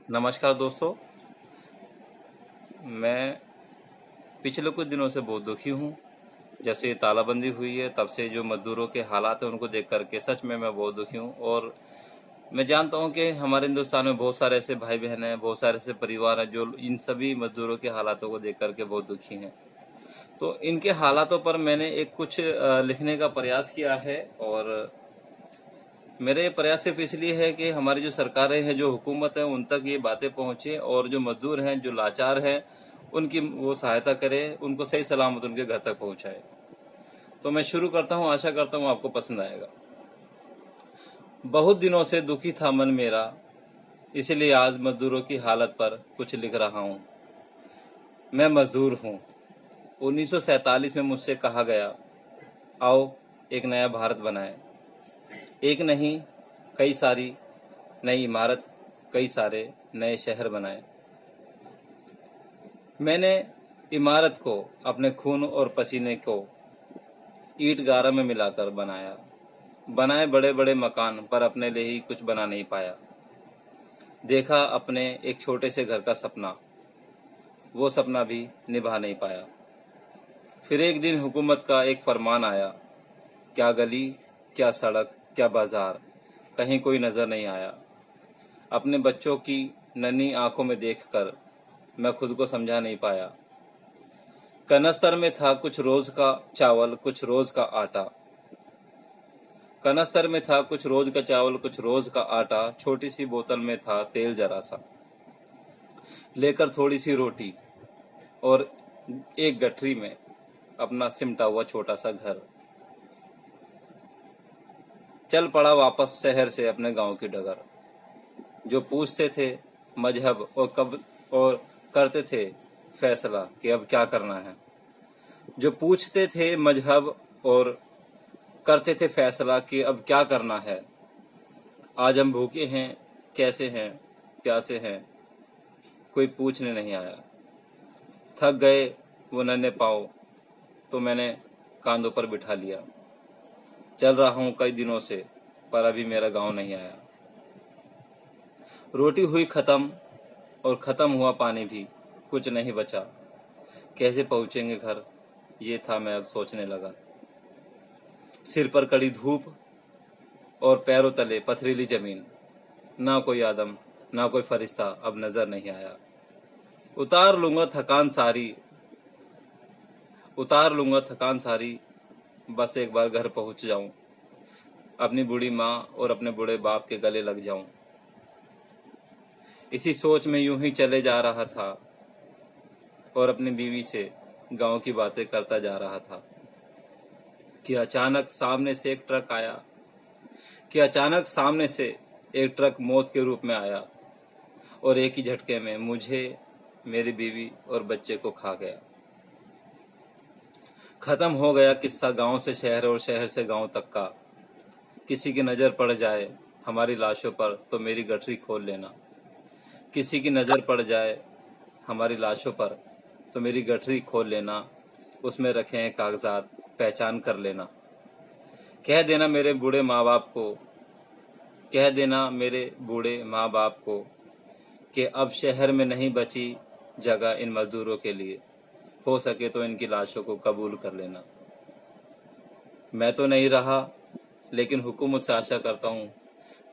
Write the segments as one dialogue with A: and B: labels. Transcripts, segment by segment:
A: नमस्कार दोस्तों। मैं पिछले कुछ दिनों से बहुत दुखी हूँ। जब से ये तालाबंदी हुई है तब से जो मज़दूरों के हालात हैं उनको देख कर के सच में मैं बहुत दुखी हूँ। और मैं जानता हूँ कि हमारे हिंदुस्तान में बहुत सारे ऐसे भाई बहन हैं, बहुत सारे ऐसे परिवार हैं जो इन सभी मज़दूरों के हालातों को देख कर के बहुत दुखी हैं। तो इनके हालातों पर मैंने एक कुछ लिखने का प्रयास किया है। और मेरे ये प्रयास सिर्फ इसलिए है कि हमारी जो सरकारें हैं, जो हुकूमत है, उन तक ये बातें पहुँचे और जो मज़दूर हैं, जो लाचार हैं, उनकी वो सहायता करे, उनको सही सलामत उनके घर तक पहुँचाए। तो मैं शुरू करता हूँ, आशा करता हूँ आपको पसंद आएगा। बहुत दिनों से दुखी था मन मेरा, इसलिए आज मज़दूरों की हालत पर कुछ लिख रहा हूँ। मैं मज़दूर हूँ। 1947 में मुझसे कहा गया, आओ एक नया भारत बनाएं। एक नहीं, कई सारी नई इमारत, कई सारे नए शहर बनाए। मैंने इमारत को अपने खून और पसीने को ईंट गारा में मिलाकर बनाए बड़े बड़े मकान, पर अपने लिए ही कुछ बना नहीं पाया। देखा अपने एक छोटे से घर का सपना, वो सपना भी निभा नहीं पाया। फिर एक दिन हुकूमत का एक फरमान आया, क्या गली, क्या सड़क, क्या बाजार, कहीं कोई नज़र नहीं आया। अपने बच्चों की नन्ही आंखों में देखकर मैं खुद को समझा नहीं पाया। कनस्तर में था कुछ रोज का चावल, कुछ रोज का आटा। कनस्तर में था कुछ रोज का चावल, कुछ रोज का आटा। छोटी सी बोतल में था तेल जरा सा, लेकर थोड़ी सी रोटी और एक गठरी में अपना सिमटा हुआ छोटा सा घर। चल पड़ा वापस शहर से अपने गांव की डगर। जो पूछते थे मजहब और करते थे फैसला कि अब क्या करना है। जो पूछते थे मजहब और करते थे फैसला कि अब क्या करना है। आज हम भूखे हैं, कैसे हैं, प्यासे हैं, कोई पूछने नहीं आया। थक गए वो नन्हे पाँव, तो मैंने कांधों पर बिठा लिया। चल रहा हूँ कई दिनों से, पर अभी मेरा गांव नहीं आया। रोटी हुई खत्म और खत्म हुआ पानी भी, कुछ नहीं बचा। कैसे पहुंचेंगे घर, ये था मैं अब सोचने लगा। सिर पर कड़ी धूप और पैरों तले पथरीली जमीन। ना कोई आदम, ना कोई फरिश्ता अब नजर नहीं आया। उतार लूंगा थकान सारी, उतार लूंगा थकान सारी, बस एक बार घर पहुंच जाऊं। अपनी बूढ़ी माँ और अपने बूढ़े बाप के गले लग जाऊं। इसी सोच में यूं ही चले जा रहा था और अपनी बीवी से गांव की बातें करता जा रहा था कि अचानक सामने से एक ट्रक आया। कि अचानक सामने से एक ट्रक मौत के रूप में आया और एक ही झटके में मुझे, मेरी बीवी और बच्चे को खा गया। खत्म हो गया किस्सा गांव से शहर और शहर से गांव तक का। किसी की नज़र पड़ जाए हमारी लाशों पर तो मेरी गठरी खोल लेना। किसी की नज़र पड़ जाए हमारी लाशों पर तो मेरी गठरी खोल लेना। उसमें रखे हैं कागजात, पहचान कर लेना। कह देना मेरे बूढ़े माँ बाप को, कह देना मेरे बूढ़े माँ बाप को कि अब शहर में नहीं बची जगह इन मजदूरों के लिए। हो सके तो इनकी लाशों को कबूल कर लेना। मैं तो नहीं रहा, लेकिन हुकूमत से आशा करता हूँ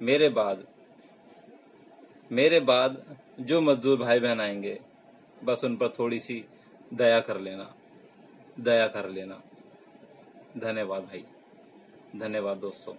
A: मेरे बाद जो मजदूर भाई बहन आएंगे, बस उन पर थोड़ी सी दया कर लेना, दया कर लेना। धन्यवाद भाई, धन्यवाद दोस्तों।